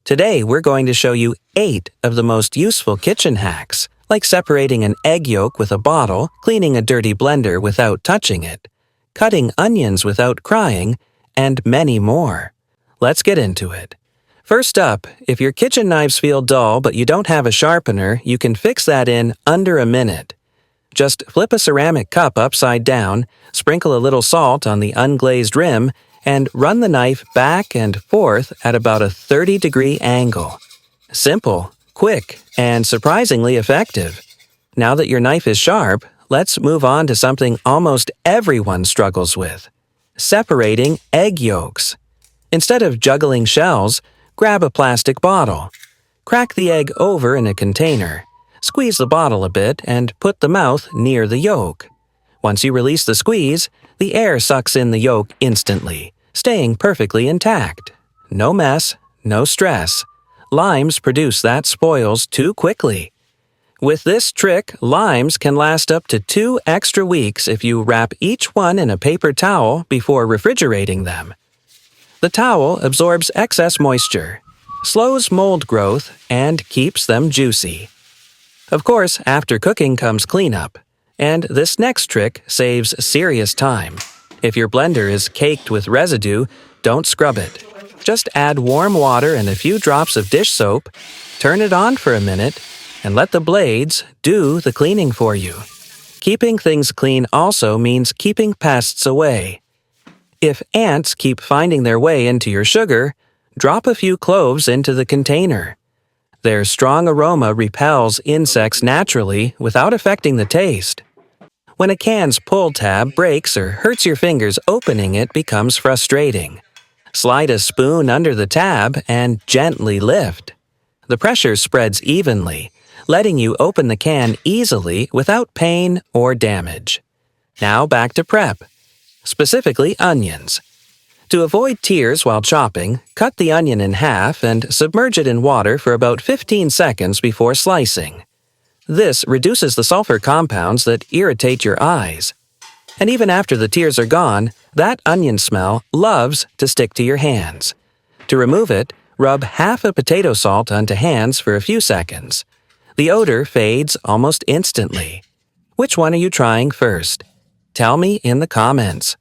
Today, we're going to show you 8 of the most useful kitchen hacks, like separating an egg yolk with a bottle, cleaning a dirty blender without touching it, cutting onions without crying, and many more. Let's get into it. First up, if your kitchen knives feel dull but you don't have a sharpener, you can fix that in under a minute. Just flip a ceramic cup upside down, sprinkle a little salt on the unglazed rim, and run the knife back and forth at about a 30-degree angle. Simple, quick, and surprisingly effective. Now that your knife is sharp, let's move on to something almost everyone struggles with: separating egg yolks. Instead of juggling shells, grab a plastic bottle. Crack the egg over in a container. Squeeze the bottle a bit and put the mouth near the yolk. Once you release the squeeze, the air sucks in the yolk instantly, staying perfectly intact. No mess, no stress. Limes produce that spoils too quickly. With this trick, limes can last up to 2 extra weeks if you wrap each one in a paper towel before refrigerating them. The towel absorbs excess moisture, slows mold growth, and keeps them juicy. Of course, after cooking comes cleanup. And this next trick saves serious time. If your blender is caked with residue, don't scrub it. Just add warm water and a few drops of dish soap, turn it on for a minute, and let the blades do the cleaning for you. Keeping things clean also means keeping pests away. If ants keep finding their way into your sugar, drop a few cloves into the container. Their strong aroma repels insects naturally without affecting the taste. When a can's pull tab breaks or hurts your fingers, opening it becomes frustrating. Slide a spoon under the tab and gently lift. The pressure spreads evenly, letting you open the can easily without pain or damage. Now back to prep, specifically onions. To avoid tears while chopping, cut the onion in half and submerge it in water for about 15 seconds before slicing. This reduces the sulfur compounds that irritate your eyes. And even after the tears are gone, that onion smell loves to stick to your hands. To remove it, rub half a potato salt onto hands for a few seconds. The odor fades almost instantly. Which one are you trying first? Tell me in the comments.